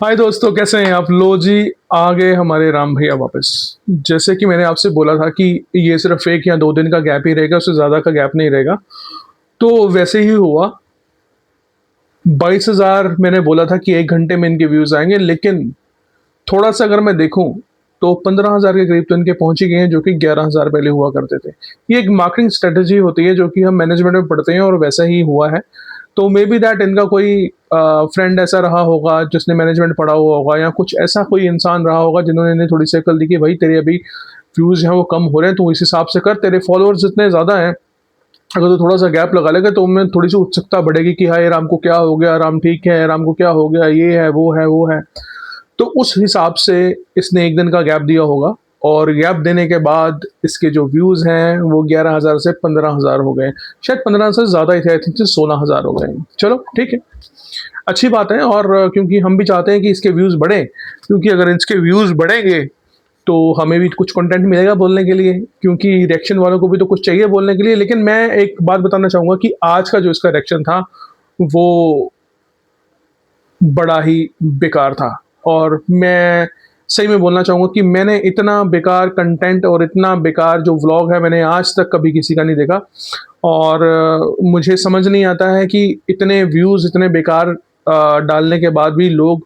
हाय दोस्तों, कैसे हैं आप? लो जी, आ गए हमारे राम भैया वापस। जैसे कि मैंने आपसे बोला था कि ये सिर्फ़ 1 या 2 दिन का गैप ही रहेगा, उससे ज़्यादा का गैप नहीं रहेगा। तो वैसे ही हुआ। 22,000 मैंने बोला था कि 1 घंटे में इनके व्यूज़ आएँगे, लेकिन थोड़ा-सा अगर मैं देखूँ, तो 15,000 के करीब तो इनके पहुँच ही गए हैं, जो कि 11,000 पहले हुआ करते थे। ये एक मार्केटिंग स्ट्रैटेजी होती है, जो कि हम मैनेजमेंट में पढ़ते हैं और वैसा ही हुआ है। तो मे बी दैट इनका कोई फ्रेंड ऐसा रहा होगा जिसने मैनेजमेंट पढ़ा हुआ होगा, या कुछ ऐसा कोई इंसान रहा होगा जिन्होंने इन्हें थोड़ी सी अकल दी कि भाई तेरे अभी व्यूज़ हैं वो कम हो रहे हैं, तू इस हिसाब से कर, तेरे फॉलोअर्स इतने ज़्यादा हैं, अगर तू थोड़ा सा गैप लगा लेगा तो उनमें थोड़ी सी उत्सुकता बढ़ेगी कि हाय राम को क्या हो गया, राम ठीक है, राम को क्या हो गया, ये है वो है वो है। तो उस हिसाब से इसने 1 दिन का गैप दिया होगा, और गैप देने के बाद इसके जो व्यूज़ हैं वो 11,000 से 15,000 हो गए। शायद 15 से ज़्यादा ही थे, आई थिंक 16,000 हो गए। चलो ठीक है, अच्छी बात है। और क्योंकि हम भी चाहते हैं कि इसके व्यूज़ बढ़ें, क्योंकि अगर इसके व्यूज़ बढ़ेंगे तो हमें भी कुछ कंटेंट मिलेगा बोलने के लिए, क्योंकि रिएक्शन वालों को भी तो कुछ चाहिए बोलने के लिए। लेकिन मैं एक बात बताना चाहूँगा कि आज का जो इसका रिएक्शन था, वो बड़ा ही बेकार था। और मैं सही में बोलना चाहूँगा कि मैंने इतना बेकार कंटेंट और इतना बेकार जो व्लॉग है, मैंने आज तक कभी किसी का नहीं देखा। और मुझे समझ नहीं आता है कि इतने व्यूज़ इतने बेकार डालने के बाद भी लोग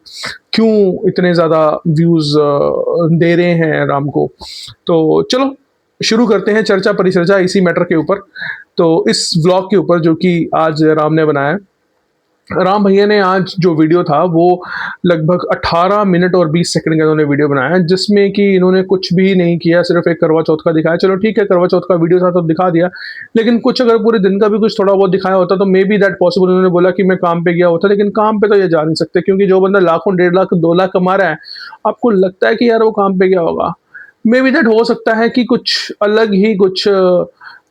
क्यों इतने ज़्यादा व्यूज़ दे रहे हैं राम को। तो चलो शुरू करते हैं चर्चा परिचर्चा इसी मैटर के ऊपर। तो इस व्लॉग के ऊपर जो कि आज राम ने बनाया है। राम भैया ने आज जो वीडियो था वो लगभग 18 मिनट और 20 सेकंड का इन्होंने वीडियो बनाया है, जिसमें कि इन्होंने कुछ भी नहीं किया, सिर्फ एक करवा चौथ का दिखाया। चलो ठीक है, करवा चौथ का वीडियो था तो दिखा दिया, लेकिन कुछ अगर पूरे दिन का भी कुछ थोड़ा बहुत दिखाया होता तो मे बी दैट पॉसिबल। उन्होंने बोला कि मैं काम पे गया होता, लेकिन काम पे तो ये जा नहीं सकते, क्योंकि जो बंदा लाखों, 1.5 लाख, 2 लाख कमा रहा है, आपको लगता है कि यार वो काम पे गया होगा? मे बी दैट हो सकता है कि कुछ अलग ही कुछ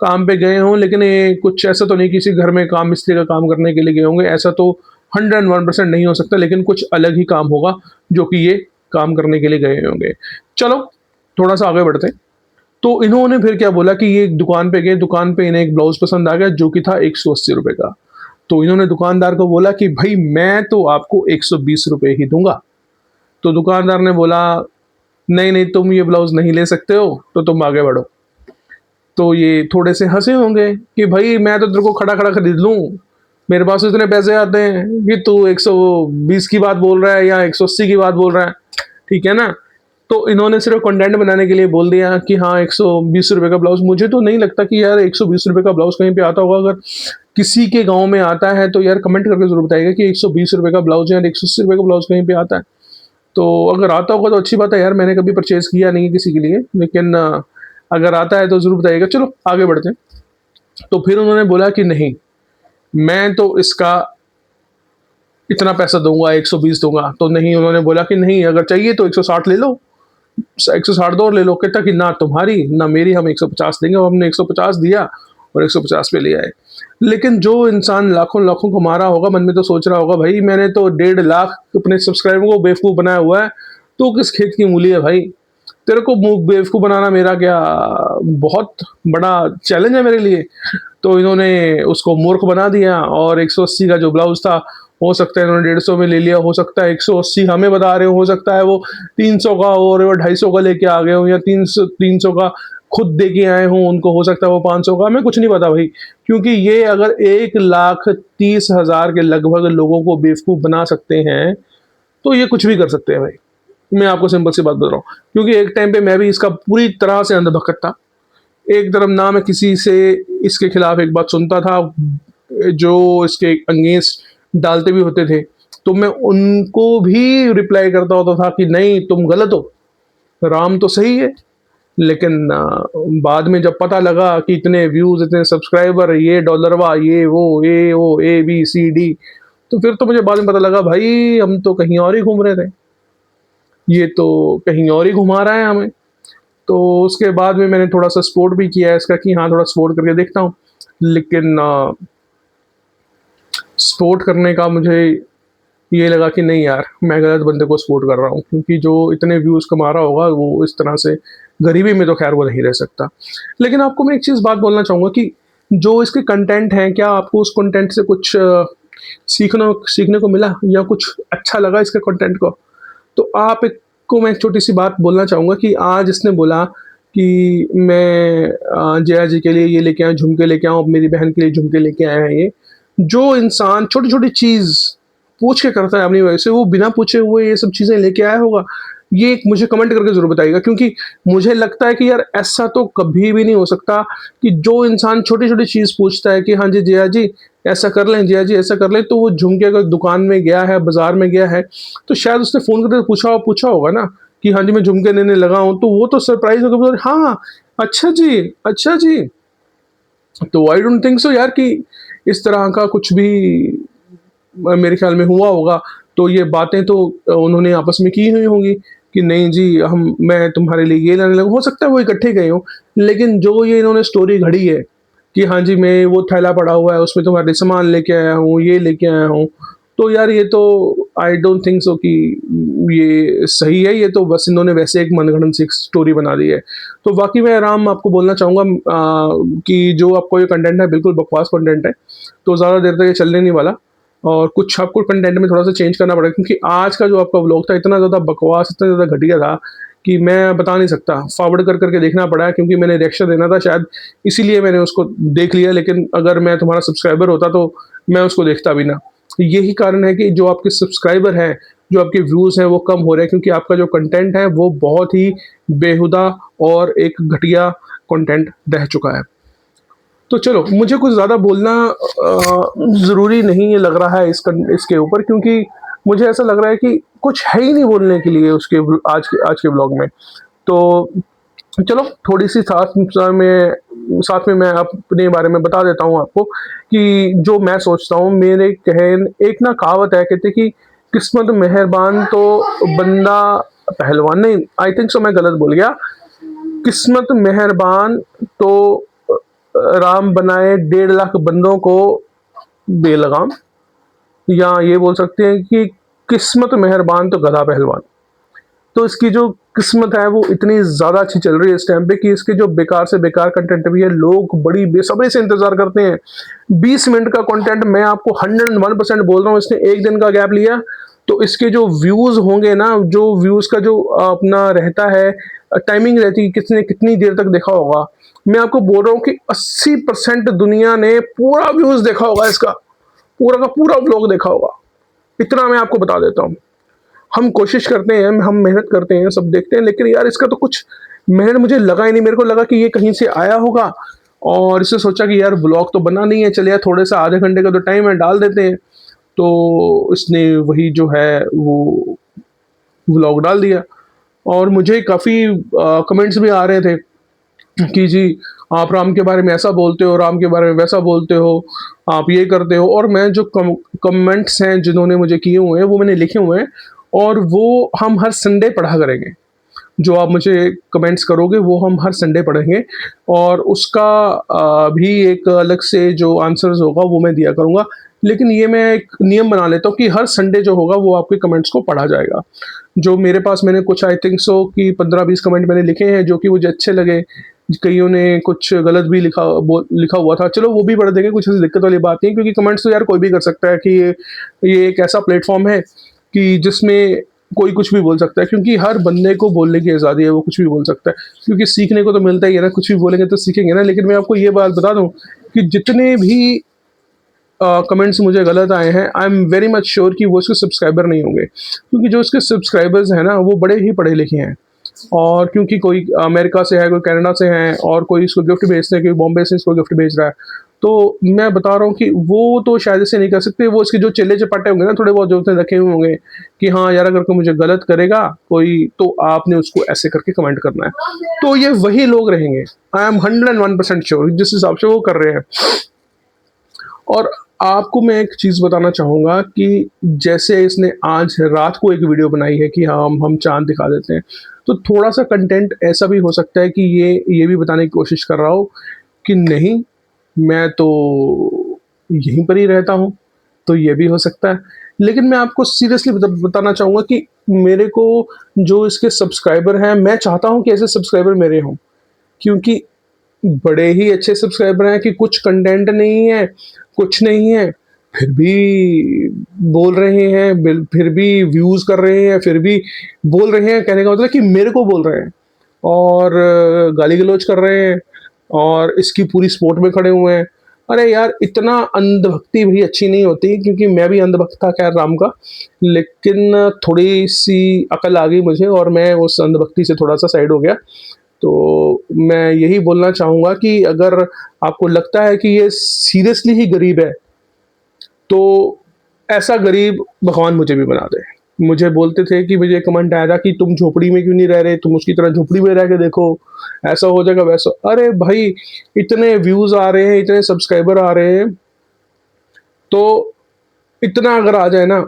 काम पे गए हों, लेकिन ये कुछ ऐसा तो नहीं किसी घर में काम मिस्त्री का काम करने के लिए गए होंगे, ऐसा तो 101% नहीं हो सकता, लेकिन कुछ अलग ही काम होगा जो कि ये काम करने के लिए गए होंगे। चलो थोड़ा-सा आगे बढ़ते हैं। तो इन्होंने फिर क्या बोला कि ये एक दुकान पे गए, दुकान पे इन्हें एक ब्लाउज़ पसंद आ गया जो कि था ₹180 का। तो इन्होंने दुकानदार को बोला कि भई मैं तो आपको ₹120 ही दूँगा। तो दुकानदार ने बोला, नहीं, नहीं तुम ये ब्लाउज़ नहीं ले सकते हो, तो तुम आगे बढ़ो। तो ये थोड़े से हँसे होंगे कि भई मैं तो तेरे को खड़ा-खड़ा खरीद लूँ, मेरे पास तो इतने पैसे आते हैं कि तू 120 की बात बोल रहा है या 180 की बात बोल रहा है, ठीक है ना? तो इन्होंने सिर्फ़ कंटेंट बनाने के लिए बोल दिया कि हाँ, ₹120 का ब्लाउज़। मुझे तो नहीं लगता कि यार ₹120 का ब्लाउज़ कहीं पे आता होगा। अगर किसी के गाँव में आता है तो यार कमेंट करके ज़रूर बताइएगा कि ₹120 का ब्लाउज़ है और ₹180 का ब्लाउज़ कहीं पे आता है। तो अगर आता होगा तो अच्छी बात है यार, मैंने कभी परचेज़ किया नहीं है किसी के लिए, लेकिन अगर आता है तो ज़रूर बताइएगा। चलो आगे बढ़ते हैं। तो फिर उन्होंने बोला कि नहीं, मैं तो इसका इतना पैसा दूँगा, 120 दूँगा। तो नहीं, उन्होंने बोला कि नहीं, अगर चाहिए तो 160 ले लो, 160 दो और ले लो। कहता कि ना तुम्हारी, ना मेरी, हम 150 देंगे। और हमने 150 दिया और 150 पे ले आए। लेकिन जो इंसान लाखों-लाखों कमा रहा होगा, मन में तो सोच रहा होगा, भाई मैंने तो 1.5 लाख अपने सब्सक्राइबर को बेवकूफ़ बनाया हुआ है, तू किस खेत की मूली है भाई? तेरे को बेवकूफ़ बनाना मेरा क्या बहुत बड़ा चैलेंज है मेरे लिए। तो इन्होंने उसको मूर्ख बना दिया, और 180 का जो ब्लाउज़ था, हो सकता है इन्होंने 150 में ले लिया, हो सकता है 180 हमें बता रहे हो सकता है वो 300 का हो और वो 250 का लेके आ गए हों, या 300 का खुद दे के आए हों, उनको हो सकता है वो 500 का, हमें कुछ नहीं पता भाई। क्योंकि ये अगर 1,30,000 के लगभग लोगों को बेवकूफ़ बना सकते हैं, तो ये कुछ भी कर सकते हैं भाई। मैं आपको सिंपल सी बात बता रहा हूँ, क्योंकि एक टाइम पे मैं भी इसका पूरी तरह से अंधभक्त था। एक तरफ ना मैं किसी से इसके खिलाफ एक बात सुनता था, जो इसके अगेंस्ट डालते भी होते थे, तो मैं उनको भी रिप्लाई करता होता था कि नहीं तुम गलत हो, राम तो सही है। लेकिन बाद में जब पता लगा कि इतने व्यूज़, इतने सब्सक्राइबर, ये डॉलरवा, ये वो ए बी सी डी, तो फिर तो मुझे बाद में पता लगा भाई हम तो कहीं और ही घूम रहे थे, ये तो कहीं और ही घुमा रहा है हमें। तो उसके बाद में मैंने थोड़ा-सा सपोर्ट भी किया है इसका कि हाँ, थोड़ा सपोर्ट करके देखता हूँ। लेकिन सपोर्ट करने का मुझे ये लगा कि नहीं यार, मैं गलत बंदे को सपोर्ट कर रहा हूँ, क्योंकि जो इतने व्यूज़ कमा रहा होगा, वो इस तरह से गरीबी में तो ख़ैर वो नहीं रह सकता। लेकिन आपको मैं एक चीज़ बात बोलना चाहूँगा कि जो इसके कंटेंट हैं, क्या आपको उस कंटेंट से कुछ सीखने को मिला, या कुछ अच्छा लगा इसके कंटेंट को? तो आप एक को मैं एक छोटी-सी बात बोलना चाहूँगा कि आज इसने बोला कि मैं जया जी के लिए ये लेके आया, झुमके लेके आऊँ, अब मेरी बहन के लिए झुमके लेके आया है ये। जो इंसान छोटी-छोटी चीज़ पूछ के करता है अपनी वाइफ़ से, वो बिना पूछे हुए ये सब चीज़ें लेके आया होगा? ये एक मुझे कमेंट करके ज़रूर बताइएगा, क्योंकि मुझे लगता है कि यार ऐसा तो कभी भी नहीं हो सकता कि जो इंसान छोटी-छोटी चीज़ पूछता है कि हाँ जी, जया जी ऐसा कर लें, जया जी ऐसा कर लें, तो वो झुमके अगर दुकान में गया है, बाज़ार में गया है, तो शायद उसने फ़ोन करके पूछा होगा ना कि हाँ जी, मैं झुमके लेने लगा हूँ, तो वो तो सरप्राइज़ होके बोले हाँ, अच्छा जी, अच्छा जी। तो आई डोंट थिंक सो यार कि इस तरह का कुछ भी मेरे ख़्याल में हुआ होगा। तो ये बातें तो उन्होंने आपस में की हुई होंगी कि नहीं जी हम मैं तुम्हारे लिए ये लाने लगा, हो सकता है वो इकट्ठे गए हों। लेकिन जो ये इन्होंने स्टोरी घड़ी है कि हाँ जी, मैं वो थैला पड़ा हुआ है उसमें तुम्हारे लिए सामान लेके आया हूँ, ये लेके आया हूँ। तो यार ये तो आई डोंट थिंक सो कि ये सही है, ये तो बस इन्होंने वैसे एक मनगढ़ंत सी एक स्टोरी बना दी है। तो वाक़ई में राम आपको बोलना चाहूँगा कि जो आपको ये कंटेंट है बिल्कुल बकवास कंटेंट है। तो ज़्यादा देर तक ये चलने नहीं वाला और कुछ आपको कंटेंट में थोड़ा-सा चेंज करना पड़ेगा, क्योंकि आज का जो आपका व्लॉग था इतना ज़्यादा बकवास, इतना ज़्यादा घटिया था कि मैं बता नहीं सकता। फॉरवर्ड कर के देखना पड़ा क्योंकि मैंने रिएक्शन देना था शायद, इसीलिए मैंने उसको देख लिया, लेकिन अगर मैं तुम्हारा सब्सक्राइबर होता तो मैं उसको देखता भी ना। यही कारण है कि जो आपके सब्सक्राइबर हैं, जो आपके व्यूज़ हैं वो कम हो रहे हैं, क्योंकि आपका जो कंटेंट है वो बहुत ही बेहुदा और एक घटिया कंटेंट रह चुका है। तो चलो, मुझे कुछ ज़्यादा बोलना ज़रूरी नहीं लग रहा है इसके ऊपर, क्योंकि मुझे ऐसा लग रहा है कि कुछ है ही नहीं बोलने के लिए उसके आज के व्लॉग में। तो चलो, थोड़ी-सी साथ में मैं अपने बारे में बता देता हूँ आपको कि जो मैं सोचता हूँ, मेरे कहन एक ना कहावत है, कहते हैं कि किस्मत मेहरबान तो बंदा पहलवान, नहीं, आई थिंक सो मैं गलत बोल गया। किस्मत मेहरबान तो राम बनाए 1.5 लाख बंदों को बेलगाम, या ये बोल सकते हैं कि किस्मत मेहरबान तो गधा पहलवान। तो इसकी जो किस्मत है वो इतनी ज़्यादा अच्छी चल रही है इस टाइम पे कि इसके जो बेकार से बेकार कंटेंट भी है, लोग बड़ी बेसब्री से इंतज़ार करते हैं। 20 मिनट का कंटेंट मैं आपको 101% बोल रहा हूँ, इसने 1 दिन का गैप लिया, तो इसके जो व्यूज़ होंगे ना, जो व्यूज़ का जो अपना रहता है, टाइमिंग रहती है किसने कितनी देर तक देखा होगा। मैं आपको बोल रहा हूँ कि 80% दुनिया ने पूरा व्यूज़ देखा होगा इसका, पूरा का पूरा व्लॉग देखा होगा। इतना मैं आपको बता देता हूँ। हम कोशिश करते हैं, हम मेहनत करते हैं, सब देखते हैं, लेकिन यार इसका तो कुछ मेहनत मुझे लगा ही नहीं। मेरे को लगा कि ये कहीं से आया होगा और इसने सोचा कि यार व्लॉग तो बना नहीं है, चल यार थोड़े-सा आधे घंटे का तो टाइम है, डाल देते हैं। तो इसने वही जो है वो व्लॉग डाल दिया और मुझे काफ़ी कमेंट्स भी आ रहे थे कि जी आप राम के बारे में ऐसा बोलते हो, राम के बारे में वैसा बोलते हो, आप ये करते हो। और मैं जो कमेंट्स हैं जिन्होंने मुझे किए हुए हैं वो मैंने लिखे हुए हैं और वो हम हर संडे पढ़ा करेंगे। जो आप मुझे कमेंट्स करोगे वो हम हर संडे पढ़ेंगे और उसका भी एक अलग से जो आंसर्स होगा वो मैं दिया करूँगा। लेकिन ये मैं एक नियम बना लेता हूँ कि हर संडे जो होगा वो आपके कमेंट्स को पढ़ा जाएगा। जो मेरे पास मैंने कुछ आई थिंक सो कि 15-20 कमेंट मैंने लिखे हैं जो कि मुझे अच्छे लगे। कइयों ने कुछ गलत भी लिखा हुआ था। चलो वो भी पढ़ देंगे, कुछ ऐसी दिक्कत वाली बात नहीं है, क्योंकि कमेंट्स तो यार कोई भी कर सकता है कि ये एक ऐसा प्लेटफ़ॉर्म है कि जिसमें कोई कुछ भी बोल सकता है, क्योंकि हर बंदे को बोलने की आज़ादी है, वो कुछ भी बोल सकता है। क्योंकि सीखने को तो मिलता ही है ना, कुछ भी बोलेंगे तो सीखेंगे ना। लेकिन मैं आपको ये बात बता दूँ कि जितने भी कमेंट्स मुझे गलत आए हैं, I am very much sure कि वो उसके सब्सक्राइबर नहीं होंगे। क्योंकि जो उसके सब्सक्राइबर्स हैं ना, वो बड़े ही पढ़े लिखे हैं। और क्योंकि कोई अमेरिका से है, कोई कनाडा से है और कोई इसको गिफ्ट भेजते हैं, कोई बॉम्बे से इसको गिफ्ट भेज रहा है। तो मैं बता रहा हूँ कि वो तो शायद ऐसे नहीं कर सकते, वो इसके जो चेले-चपाटे होंगे ना, थोड़े बहुत जो उसने रखे हुए होंगे कि हाँ यार, अगर कोई मुझे गलत करेगा कोई, तो आपने उसको ऐसे करके कमेंट करना है। तो ये वही लोग रहेंगे। आई एम 101% श्योर जिस हिसाब से वो कर रहे हैं। और आपको मैं एक चीज़ बताना चाहूँगा कि जैसे इसने आज रात को एक वीडियो बनाई है कि हाँ, हम चाँद दिखा देते हैं। तो थोड़ा-सा कंटेंट ऐसा भी हो सकता है कि ये भी बताने की कोशिश कर रहा हो कि नहीं, मैं तो यहीं पर ही रहता हूँ, तो ये भी हो सकता है। लेकिन मैं आपको सीरियसली बताना चाहूँगा कि मेरे को जो इसके सब्सक्राइबर हैं, मैं चाहता हूँ कि ऐसे सब्सक्राइबर मेरे हों। क्योंकि बड़े ही अच्छे सब्सक्राइबर हैं कि कुछ कंटेंट नहीं है, कुछ नहीं है, फिर भी बोल रहे हैं, फिर भी व्यूज़ कर रहे हैं, फिर भी बोल रहे हैं, कहने का मतलब है कि मेरे को बोल रहे हैं और गाली-गलौज कर रहे हैं और इसकी पूरी सपोर्ट में खड़े हुए हैं। अरे यार! इतना अंधभक्ति भी अच्छी नहीं होती, क्योंकि मैं भी अंधभक्त था खैर राम का, लेकिन थोड़ी-सी अकल आ गई मुझे और मैं उस अंधभक्ति से थोड़ा-सा साइड हो गया। तो मैं यही बोलना चाहूँगा कि अगर आपको लगता है कि ये सीरियसली ही गरीब है, तो ऐसा गरीब भगवान मुझे भी बना दे। मुझे बोलते थे कि मुझे कमेंट आया था कि तुम झोपड़ी में क्यों नहीं रह रहे? तुम उसकी तरह झोपड़ी में रह के देखो, ऐसा हो जाएगा, वैसा। अरे भाई! इतने व्यूज़ आ रहे हैं, इतने सब्सक्राइबर आ रहे हैं, तो इतना अगर आ जाए ना,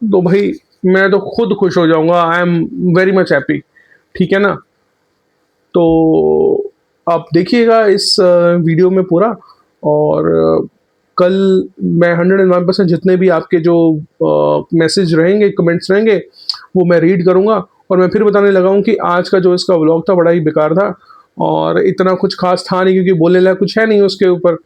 तो भाई मैं तो खुद खुश हो जाऊँगा। I am very much happy, ठीक है ना? तो आप देखिएगा इस वीडियो में पूरा, और कल मैं 101% जितने भी आपके जो मैसेज रहेंगे, कमेंट्स रहेंगे, वो मैं रीड करूँगा और मैं फिर बताने लगा हूँ कि आज का जो इसका व्लॉग था बड़ा ही बेकार था और इतना कुछ ख़ास था नहीं, क्योंकि बोलने लायक कुछ है नहीं उसके ऊपर।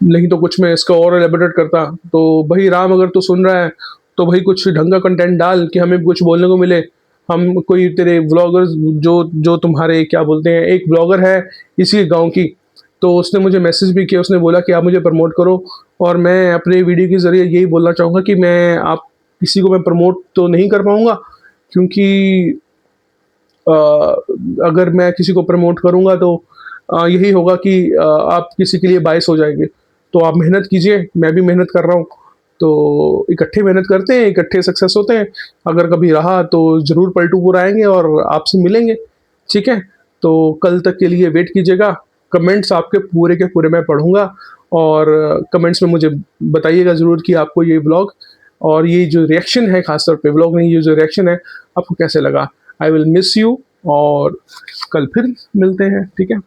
नहीं तो कुछ मैं इसका और एलेबोरेट करता। तो भई राम, अगर तू सुन रहा है, तो भई कुछ ढंग का कंटेंट डाल कि हमें भी कुछ बोलने को मिले। हम कोई तेरे व्लॉगर्स, जो जो तुम्हारे क्या बोलते हैं, एक ब्लॉगर है इसी गाँव की, तो उसने मुझे मैसेज भी किया, उसने बोला कि आप मुझे प्रमोट करो, और मैं अपने वीडियो के ज़रिए यही बोलना चाहूँगा कि किसी को मैं प्रमोट तो नहीं कर पाऊँगा, क्योंकि अ, अगर मैं किसी को प्रमोट करूँगा तो यही होगा कि आप किसी के लिए बायस हो जाएँगे। तो आप मेहनत कीजिए, मैं भी मेहनत कर रहा हूँ, तो इकट्ठे मेहनत करते हैं, इकट्ठे सक्सेस होते हैं। अगर कभी रहा तो ज़रूर पलटूपुर आएँगे और आपसे मिलेंगे, ठीक है? तो कल तक के लिए वेट कीजिएगा। कमेंट्स आपके पूरे के पूरे मैं पढ़ूँगा, और कमेंट्स में मुझे बताइएगा ज़रूर कि आपको ये व्लॉग और ये जो रिएक्शन है, ख़ास तौर पे व्लॉग नहीं, ये जो रिएक्शन है, आपको कैसे लगा? आई विल मिस यू, और कल फिर मिलते हैं, ठीक है?